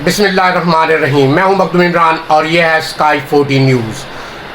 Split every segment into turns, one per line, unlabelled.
بسم اللہ الرحمن الرحیم. میں ہوں مخدوم عمران اور یہ ہے اسکائی 14 نیوز.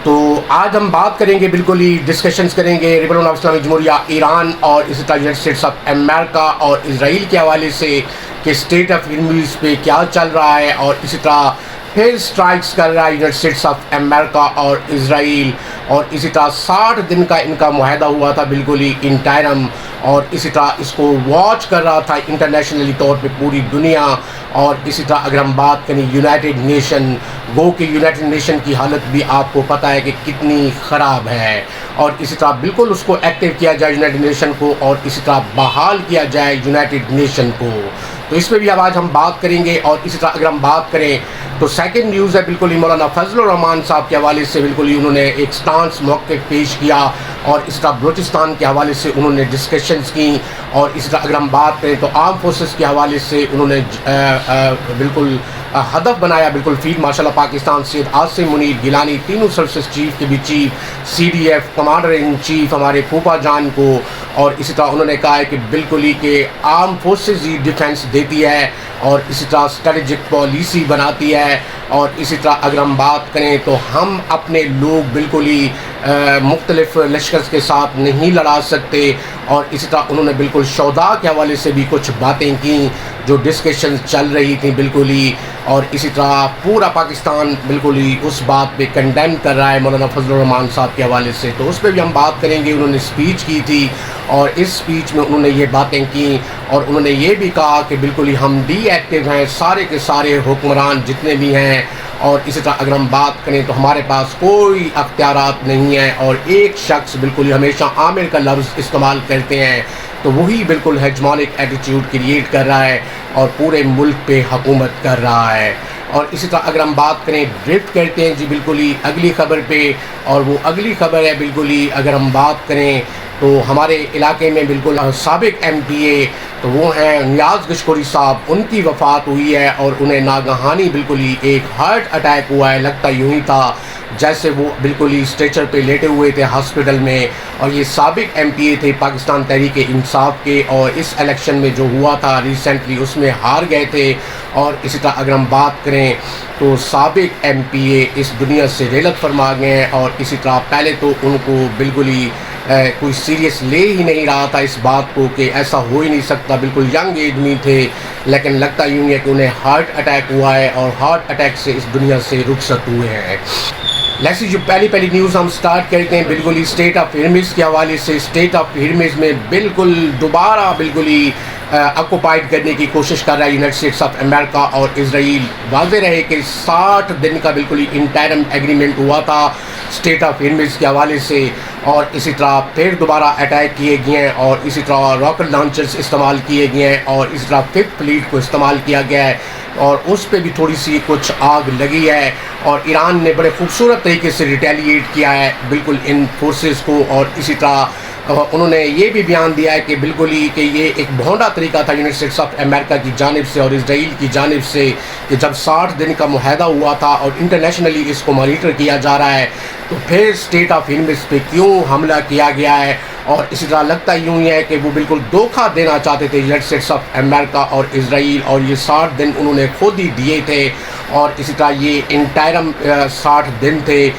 تو آج ہم بات کریں گے، بالکل ہی ڈسکشنز کریں گے ریپبلک آف اسلامی جمہوریہ ایران اور اسی طرح یونائیٹڈ اسٹیٹس آف امریکہ اور اسرائیل کے حوالے سے کہ اسٹیٹ آف ہرمز پہ کیا چل رہا ہے، اور اسی طرح پھر اسٹرائکس کر رہا ہے یونائیٹڈ اسٹیٹس آف امریکہ اور اسرائیل، اور اسی طرح 60 دن کا ان کا معاہدہ ہوا تھا بالکل ہی انٹائرم، اور اسی طرح اس کو واچ کر رہا تھا انٹرنیشنلی طور پہ پوری دنیا. اور اسی طرح اگر ہم بات کریں یونائٹڈ نیشن، گو کہ یونائٹڈ نیشن کی حالت بھی آپ کو پتہ ہے کہ کتنی خراب ہے، اور اسی طرح بالکل اس کو ایکٹیو کیا جائے یونائٹڈ نیشن کو، اور اسی طرح بحال کیا جائے یونائٹڈ نیشن کو. تو اس پہ بھی اب آج ہم بات کریں گے. اور اسی طرح اگر ہم بات کریں تو سیکنڈ نیوز ہے بالکل ہی مولانا فضل الرحمان صاحب کے حوالے سے بالکل ہی انہوں نے ایک سٹانس موقف پیش کیا، اور اس طرح بلوچستان کے حوالے سے انہوں نے ڈسکشنز کی. اور اسی طرح اگر ہم بات کریں تو آرم فورسز کے حوالے سے انہوں نے بالکل ہدف بنایا بالکل field marshal of Pakistan Syed Asim Munir Gilani, تینوں سروسز چیف کے بھی chief, C D F commander in chief ہمارے پھوپا جان کو. اور اسی طرح انہوں نے کہا ہے کہ بالکل ہی کہ آرم فورسز ہی ڈیفینس دیتی ہے، اور اسی طرح اسٹریٹجک پالیسی بناتی ہے. اور اسی طرح اگر ہم بات کریں تو ہم اپنے لوگ بالکل ہی مختلف لشکر کے ساتھ نہیں لڑا سکتے. اور اسی طرح انہوں نے بالکل شہداء کے حوالے سے بھی کچھ باتیں کیں جو ڈسکشنز چل رہی تھیں بالکل ہی. اور اسی طرح پورا پاکستان بالکل ہی اس بات پہ کنڈیم کر رہا ہے مولانا فضل الرحمان صاحب کے حوالے سے. تو اس پہ بھی ہم بات کریں گے. انہوں نے اسپیچ کی تھی، اور اس اسپیچ میں انہوں نے یہ باتیں کیں، اور انہوں نے یہ بھی کہا کہ بالکل ہی ہم ڈی ایکٹیو ہیں، سارے کے سارے حکمران جتنے بھی ہیں. اور اسی طرح اگر ہم بات کریں تو ہمارے پاس کوئی اختیارات نہیں ہیں، اور ایک شخص بالکل ہی ہمیشہ عامر کا لفظ استعمال کرتے ہیں، تو وہی بالکل ہیجمونک ایٹیٹیوڈ کریٹ کر رہا ہے اور پورے ملک پہ حکومت کر رہا ہے. اور اسی طرح اگر ہم بات کریں ڈرفٹ کرتے ہیں جی بالکل ہی اگلی خبر پہ، اور وہ اگلی خبر ہے بالکل ہی اگر ہم بات کریں تو ہمارے علاقے میں بالکل سابق ایم پی اے تو وہ ہیں نیاز گشکوری صاحب، ان کی وفات ہوئی ہے، اور انہیں ناگہانی بالکل ہی ایک ہارٹ اٹیک ہوا ہے. لگتا یوں ہی تھا جیسے وہ بالکل ہی اسٹریچر پہ لیٹے ہوئے تھے ہاسپٹل میں. اور یہ سابق ایم پی اے تھے پاکستان تحریک انصاف کے، اور اس الیکشن میں جو ہوا تھا ریسنٹلی اس میں ہار گئے تھے. اور اسی طرح اگر ہم بات کریں تو سابق ایم پی اے اس دنیا سے رحلت فرما گئے ہیں. اور اسی طرح پہلے تو ان کو بالکل ہی کوئی سیریس لے ہی نہیں رہا تھا اس بات کو کہ ایسا ہو ہی نہیں سکتا، بالکل ینگ ایج میں تھے، لیکن لگتا یوں ہے کہ انہیں ہارٹ اٹیک ہوا ہے، اور ہارٹ اٹیک سے اس دنیا سے رخصت ہوئے ہیں. لیسی جو پہلی نیوز ہم سٹارٹ کرتے ہیں بالکل ہی اسٹیٹ آف ہرمز کے حوالے سے. اسٹیٹ آف ہرمز میں بالکل دوبارہ بالکل ہی آکوپائڈ کرنے کی کوشش کر رہا ہے یونائٹڈ اسٹیٹس آف امریکہ اور اسرائیل. واضح رہے کہ 60 دن کا بالکل ہی انٹائرم ایگریمنٹ ہوا تھا اسٹیٹ آف ہرمز کے حوالے سے، اور اسی طرح پھر دوبارہ اٹیک کیے گئے ہیں، اور اسی طرح راکٹ لانچرز استعمال کیے گئے ہیں، اور اسی طرح 5th فلیٹ کو استعمال کیا گیا ہے، اور اس پہ بھی تھوڑی سی کچھ آگ لگی ہے. اور ایران نے بڑے خوبصورت طریقے سے ریٹیلیٹ کیا ہے بالکل ان فورسز کو. اور اسی طرح انہوں نے یہ بھی بیان دیا ہے کہ بالکل ہی کہ یہ ایک بھونڈا طریقہ تھا یونائٹڈ اسٹیٹس آف امریکہ کی جانب سے اور اسرائیل کی جانب سے کہ جب 60 دن کا معاہدہ ہوا تھا اور انٹرنیشنلی اس کو مانیٹر کیا جا رہا ہے، تو پھر اسٹیٹ آف ہرمز پہ کیوں حملہ کیا گیا ہے. اور اسی طرح لگتا یوں ہی ہے کہ وہ بالکل دھوکہ دینا چاہتے تھے یونائٹڈ اسٹیٹس آف امریکہ اور اسرائیل، اور یہ 60 دن انہوں نے خود ہی دیے تھے. اور اسی طرح یہ انٹائرم 60 دن تھے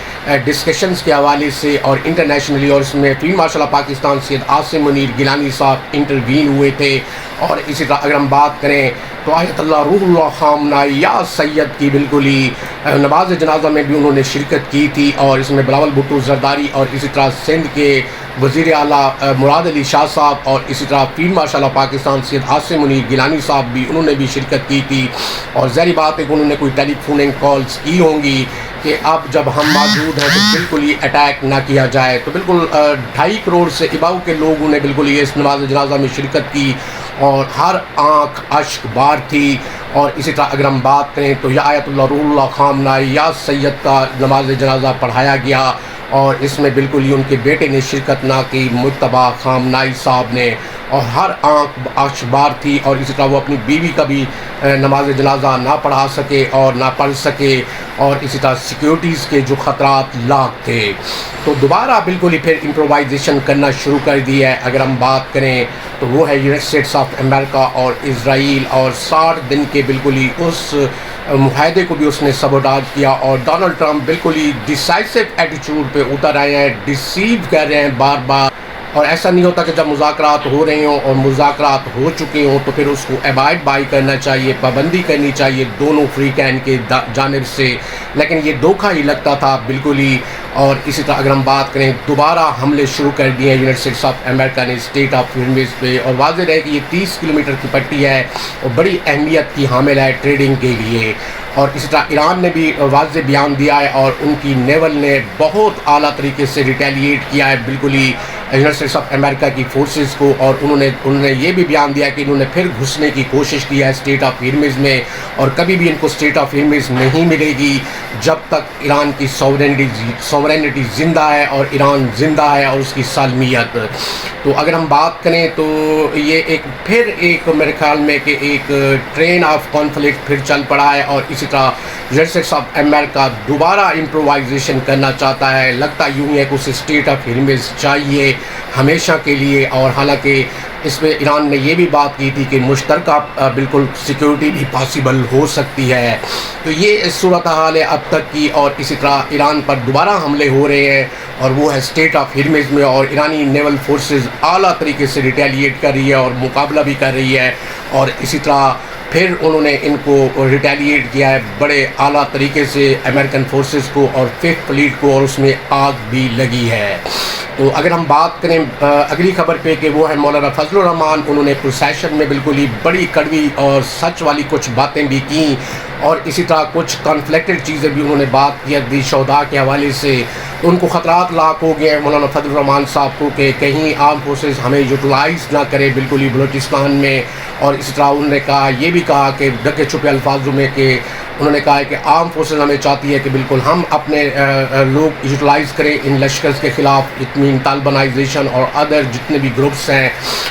ڈسکشنز کے حوالے سے اور انٹرنیشنلی، اور اس میں field marshal of Pakistan Syed Asim Munir Gilani صاحب انٹروین ہوئے تھے. اور اسی طرح اگر ہم بات کریں تو آیت اللہ روح اللہ خامنہ یا سید کی بالکل ہی نماز جنازہ میں بھی انہوں نے شرکت کی تھی، اور اس میں بلاول بھٹو زرداری اور اسی طرح سندھ کے وزیر اعلیٰ مراد علی شاہ صاحب اور اسی طرح field marshal of Pakistan Syed Asim Munir Gilani صاحب بھی انہوں نے بھی شرکت کی تھی. اور ظاہری بات ہے کہ انہوں نے کوئی ٹیلی فوننگ کالز کی ہوں گی کہ اب جب ہم موجود ہیں تو بالکل ہی اٹیک نہ کیا جائے. تو بالکل 2.5 کروڑ سے اباؤ کے لوگوں نے بالکل یہ اس نماز جنازہ میں شرکت کی، اور ہر آنکھ اشک بار تھی. اور اسی طرح اگر ہم بات کریں تو یا آیت اللہ روح اللہ خامنہ یا سید کا نماز جنازہ پڑھایا گیا، اور اس میں بالکل ہی ان کے بیٹے نے شرکت نہ کی، مجتبیٰ خامنائی صاحب نے، اور ہر آنکھ اشک بار تھی. اور اسی طرح وہ اپنی بیوی کا بھی نماز جنازہ نہ پڑھا سکے اور نہ پڑھ سکے، اور اسی طرح سیکیورٹیز کے جو خطرات لاکھ تھے. تو دوبارہ بالکل ہی پھر امپرووائزیشن کرنا شروع کر دی ہے. اگر ہم بات کریں تو وہ ہے یونائٹڈ اسٹیٹس آف امریکہ اور اسرائیل، اور 60 دن کے بالکل ہی اس معاہدے کو بھی اس نے سبوٹاج کیا، اور ڈونلڈ ٹرمپ بالکل ہی ڈیسائسو ایٹیچیوڈ پہ اتر آئے ہیں، ڈیسیو کر رہے ہیں بار بار. اور ایسا نہیں ہوتا کہ جب مذاکرات ہو رہے ہوں اور مذاکرات ہو چکے ہوں تو پھر اس کو ابائڈ بائی کرنا چاہیے، پابندی کرنی چاہیے دونوں فریقین کے جانب سے، لیکن یہ دھوکہ ہی لگتا تھا بالکل ہی. اور اسی طرح اگر ہم بات کریں، دوبارہ حملے شروع کر دیے ہیں یونائٹڈ اسٹیٹس آف امریکہ نے اسٹیٹ آف ہرمز پہ، اور واضح ہے کہ یہ 30 کلومیٹر کی پٹی ہے اور بڑی اہمیت کی حامل ہے ٹریڈنگ کے لیے. اور اسی طرح ایران نے بھی واضح بیان دیا ہے، اور ان کی نیول نے بہت اعلیٰ طریقے سے ریٹیلیٹ کیا ہے بالکل ہی یونائٹڈ اسٹیٹس آف امریکہ کی فورسز کو. اور انہوں نے یہ بھی بیان دیا کہ انہوں نے پھر گھسنے کی کوشش کی ہے اسٹیٹ آف ہرمز میں، اور کبھی بھی ان کو اسٹیٹ آف ہرمز نہیں ملے گی جب تک ایران کی سوورینٹی زندہ ہے اور ایران زندہ ہے اور اس کی سالمیت. تو اگر ہم بات کریں تو یہ پھر میرے خیال میں کہ ایک ٹرین آف کانفلکٹ پھر چل پڑا ہے، اور اسی طرح یونائٹڈ اسٹیٹس آف امریکہ دوبارہ امپرووائزیشن کرنا چاہتا ہے. لگتا یوں ہی ہے کہ اسے اسٹیٹ آف ہرمز چاہیے ہمیشہ کے لیے. اور حالانکہ اس میں ایران نے یہ بھی بات کی تھی کہ مشترکہ بالکل سیکیورٹی بھی پاسبل ہو سکتی ہے. تو یہ صورتحال ہے اب تک کی. اور اسی طرح ایران پر دوبارہ حملے ہو رہے ہیں، اور وہ ہے اسٹیٹ آف ہرمز میں، اور ایرانی نیول فورسز اعلیٰ طریقے سے ریٹیلیٹ کر رہی ہے اور مقابلہ بھی کر رہی ہے. اور اسی طرح پھر انہوں نے ان کو ریٹیلیٹ کیا ہے بڑے اعلیٰ طریقے سے امریکن فورسز کو اور 5th فلیٹ کو، اور اس میں آگ بھی لگی ہے. تو اگر ہم بات کریں اگلی خبر پہ کہ وہ ہے مولانا فضل الرحمان، انہوں نے پروسیشن میں بالکل ہی بڑی کڑوی اور سچ والی کچھ باتیں بھی کیں، اور اسی طرح کچھ کانفلیکٹڈ چیزیں بھی انہوں نے بات کی دی شہداء کے حوالے سے. ان کو خطرات لاحق ہو گئے ہیں مولانا فضل الرحمان صاحب کو کہ کہیں آرم فورسز ہمیں یوٹیلائز نہ کرے بالکل ہی بلوچستان میں. اور اسی طرح انہوں نے کہا، یہ بھی کہا کہ ڈھکے چھپے الفاظوں میں کہ انہوں نے کہا ہے کہ آرم فورسز ہمیں چاہتی ہے کہ بالکل ہم اپنے لوگ یوٹیلائز کریں ان لشکرز کے خلاف، اطمین طالبانائزیشن اور ادر جتنے بھی گروپس ہیں.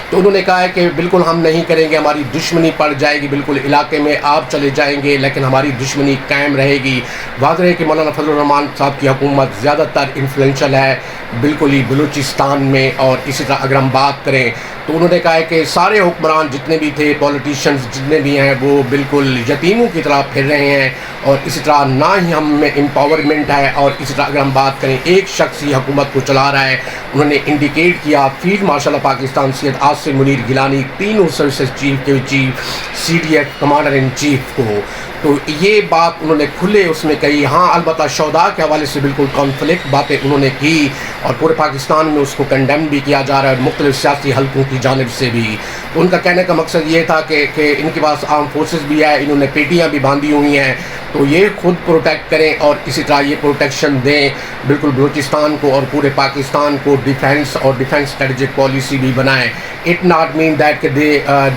تو انہوں نے کہا ہے کہ بالکل ہم نہیں کریں گے، ہماری دشمنی پڑ جائے گی، بالکل علاقے میں آپ چلے جائیں گے لیکن ہماری دشمنی قائم رہے گی. واضح ہے کہ مولانا فضل الرحمان صاحب کی حکومت زیادہ تر انفلوئنشل ہے بالکل ہی بلوچستان میں. اور اسی طرح اگر ہم بات کریں تو انہوں نے کہا ہے کہ سارے حکمران جتنے بھی تھے، پولیٹیشنز جتنے بھی ہیں، وہ بالکل یتیموں کی طرح پھر رہے ہیں، اور اسی طرح نہ ہی ہم میں امپاورمنٹ ہے. اور اسی طرح اگر ہم بات کریں ایک شخص ہی حکومت کو چلا رہا ہے، انہوں نے انڈیکیٹ کیا field marshal of Pakistan Syed Asim Munir Gilani, تینوں سروسز چیف کے chief, CDF commander in chief کو. تو یہ بات انہوں نے کھلے اس میں کہی. ہاں البتہ شہداء کے حوالے سے بالکل کانفلکٹ باتیں انہوں نے کی، اور پورے پاکستان میں اس کو کنڈیم بھی کیا جا رہا ہے مختلف سیاسی حلقوں کی جانب سے بھی. تو ان کا کہنے کا مقصد یہ تھا کہ ان کے پاس آرم فورسز بھی ہے، انہوں نے پیٹیاں بھی باندھی ہوئی ہیں، تو یہ خود پروٹیکٹ کریں اور اسی طرح یہ پروٹیکشن دیں بالکل بلوچستان کو اور پورے پاکستان کو. ڈیفینس اور ڈیفینس اسٹریٹجک پالیسی بھی بنائیں. اٹ ناٹ مین دیٹ کہ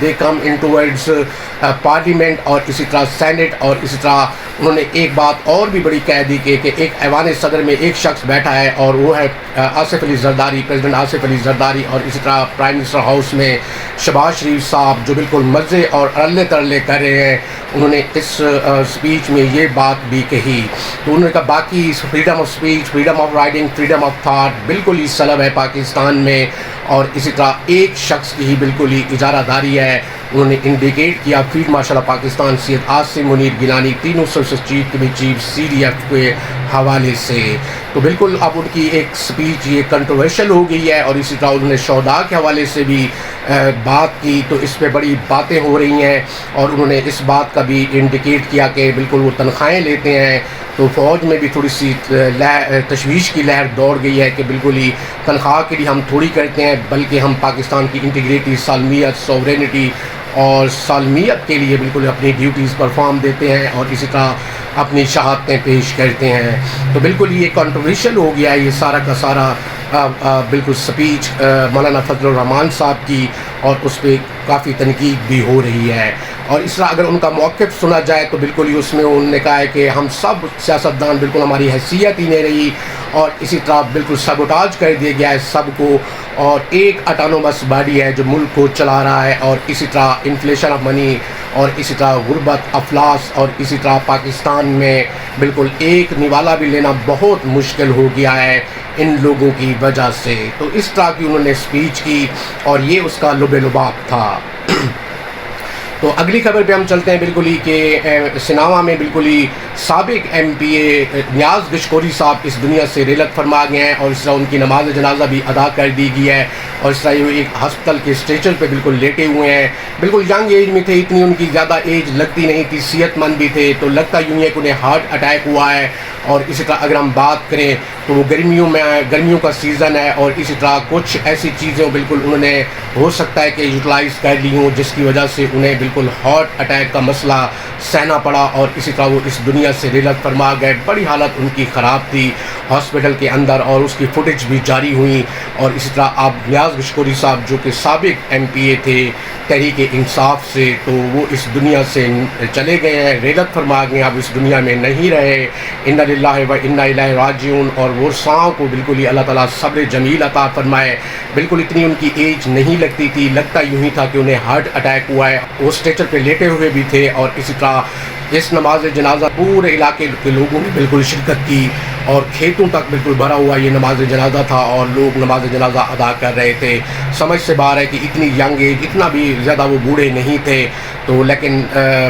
دے کم ان ٹورڈز پارلیمنٹ اور اسی طرح سینٹ. اور اسی طرح انہوں نے ایک بات اور بھی بڑی کہہ دی کہ ایک ایوان صدر میں ایک شخص بیٹھا ہے اور وہ ہے آصف علی زرداری، پریزیڈنٹ آصف علی زرداری. اور اسی طرح پرائم منسٹر ہاؤس میں شہباز شریف صاحب جو بالکل مزے اور ارلے ترلے کر رہے ہیں، انہوں نے اس اسپیچ میں یہ بات بھی کہی. تو انہوں نے کہا باقی freedom of speech, freedom of writing, freedom of thought بالکل ہی سلب ہے پاکستان میں، اور اسی طرح ایک شخص کی ہی بالکل ہی اجارہ داری ہے. انہوں نے انڈیکیٹ کیا field marshal of Pakistan Syed Asim Munir Gilani, تینوں سروسز چیف کے بھی چیف CDF کے حوالے سے. تو بالکل اب ان کی ایک سپیچ یہ کنٹروورشل ہو گئی ہے. اور اسی طرح انہوں نے شہداء کے حوالے سے بھی بات کی، تو اس پہ بڑی باتیں ہو رہی ہیں. اور انہوں نے اس بات کا بھی انڈیکیٹ کیا کہ بالکل وہ تنخواہیں لیتے ہیں، تو فوج میں بھی تھوڑی سی تشویش کی لہر دوڑ گئی ہے کہ بالکل ہی تنخواہ کے لیے ہم تھوڑی کرتے ہیں، بلکہ ہم پاکستان کی انٹیگریٹی، سالمیت، سوورینٹی اور سالمیت کے لیے بالکل اپنی ڈیوٹیز پرفارم دیتے ہیں اور اسی طرح اپنی شہادتیں پیش کرتے ہیں. تو بالکل یہ کنٹروورشل ہو گیا ہے یہ سارا کا سارا بالکل سپیچ مولانا فضل الرحمان صاحب کی، اور اس پہ کافی تنقید بھی ہو رہی ہے. اور اس طرح اگر ان کا موقف سنا جائے تو بالکل ہی اس میں انہوں نے کہا ہے کہ ہم سب سیاستدان بالکل ہماری حیثیت ہی نہیں رہی، اور اسی طرح بالکل سبوٹاج کر دیا گیا ہے سب کو، اور ایک اٹانومس باڈی ہے جو ملک کو چلا رہا ہے. اور اسی طرح انفلیشن آف منی، اور اسی طرح غربت، افلاس، اور اسی طرح پاکستان میں بالکل ایک نوالا بھی لینا بہت مشکل ہو گیا ہے ان لوگوں کی وجہ سے. تو اس طرح کی انہوں نے اسپیچ کی، اور یہ اس کا لب لباب تھا. تو اگلی خبر پہ ہم چلتے ہیں بالکل ہی کہ سناوا میں بالکل ہی سابق ایم پی اے نیاز گشکوری صاحب اس دنیا سے رحلت فرما گئے ہیں، اور اس طرح ان کی نماز جنازہ بھی ادا کر دی گئی ہے، اور اس طرح یہ ایک ہسپتال کے اسٹریچر پہ بالکل لیٹے ہوئے ہیں، بالکل ینگ ایج میں تھے، اتنی ان کی زیادہ ایج لگتی نہیں تھی، صحت مند بھی تھے، تو لگتا یوں ہے کہ انہیں ہارٹ اٹیک ہوا ہے۔ اور اسی طرح اگر ہم بات کریں تو وہ گرمیوں کا سیزن ہے، اور اسی طرح کچھ ایسی چیزیں بالکل انہوں نے ہو سکتا ہے کہ یوٹیلائز کر لی ہوں، جس کی وجہ سے انہیں بالکل ہارٹ اٹیک کا مسئلہ سہنا پڑا، اور اسی طرح وہ اس دنیا سے رحلت فرما گئے۔ بڑی حالت ان کی خراب تھی ہاسپٹل کے اندر، اور اس کی فوٹیج بھی جاری ہوئی۔ اور اسی طرح آپ نیاز گشکوری صاحب جو کہ سابق ایم پی اے تھے تحریک انصاف سے، تو وہ اس دنیا سے چلے گئے ہیں، رحلت فرما گئے، اب اس دنیا میں نہیں رہے۔ انا للہ و انا الیہ راجعون۔ اور ورثاؤں کو بالکل ہی اللہ تعالیٰ صبر جمیل عطا فرمائے، بالکل اتنی ان کی ایج نہیں لگتی تھی، لگتا یوں ہی تھا کہ انہیں ہارٹ اٹیک ہوا ہے، وہ اسٹریچر پہ لیٹے ہوئے بھی تھے۔ اور اسی طرح اس نماز جنازہ پورے علاقے کے لوگوں نے بالکل شرکت کی، اور کھیتوں تک بالکل بھرا ہوا یہ نماز جنازہ تھا، اور لوگ نماز جنازہ ادا کر رہے تھے۔ سمجھ سے باہر ہے کہ اتنی ینگ ایج، اتنا بھی زیادہ وہ بوڑھے نہیں تھے، تو لیکن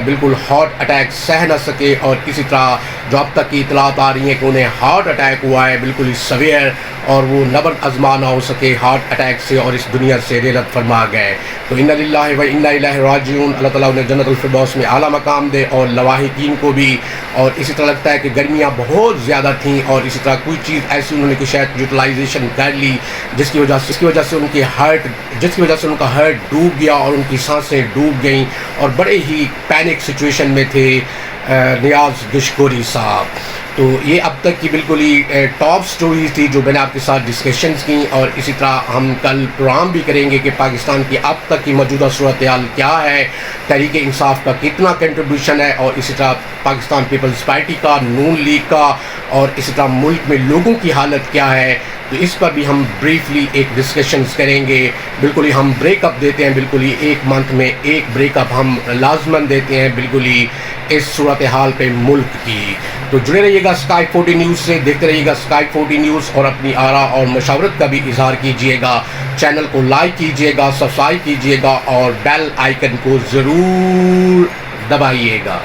بالکل ہارٹ اٹیک سہ نہ سکے، اور اسی طرح جو اب تک کی اطلاعات آ رہی ہیں کہ انہیں ہارٹ اٹیک ہوا ہے بالکل ہی سویئر، اور وہ نبرد ازما نہ ہو سکے ہارٹ اٹیک سے، اور اس دنیا سے رحلت فرما گئے۔ تو انا للہ و انا الیہ راجعون۔ اللہ تعالیٰ انہیں جنت الفردوس میں اعلیٰ مقام دے، اور لواحقین کو بھی۔ اور اسی طرح لگتا ہے کہ گرمیاں بہت زیادہ تھیں، اور اسی طرح کوئی چیز ایسی انہوں نے کہ شاید یوٹیلائزیشن کر لی، جس کی وجہ سے ان کا ہارٹ ڈوب گیا، اور ان کی سانسیں ڈوب گئیں، اور بڑے ہی پینک سچویشن میں تھے نیاز گشکوری صاحب۔ تو یہ اب تک کی بالکل ہی ٹاپ سٹوریز تھی جو میں نے آپ کے ساتھ ڈسکشنز کی، اور اسی طرح ہم کل پروگرام بھی کریں گے کہ پاکستان کی اب تک کی موجودہ صورتحال کیا ہے، تحریک انصاف کا کتنا کنٹریبیوشن ہے، اور اسی طرح پاکستان پیپلز پارٹی کا، نون لیگ کا، اور اسی طرح ملک میں لوگوں کی حالت کیا ہے۔ تو اس پر بھی ہم بریفلی ایک ڈسکشنز کریں گے۔ بالکل ہی ہم بریک اپ دیتے ہیں، بالکل ہی ایک منتھ میں ایک بریک اپ ہم لازماً دیتے ہیں بالکل ہی اس صورتحال پہ ملک کی۔ تو جڑے رہیے گا اسکائی 40 نیوز سے، دیکھتے رہیے گا اسکائی 40 نیوز، اور اپنی آراء اور مشاورت کا بھی اظہار کیجیے گا۔ چینل کو لائک کیجیے گا، سبسکرائب کیجیے گا، اور بیل آئیکن کو ضرور دبائیے گا۔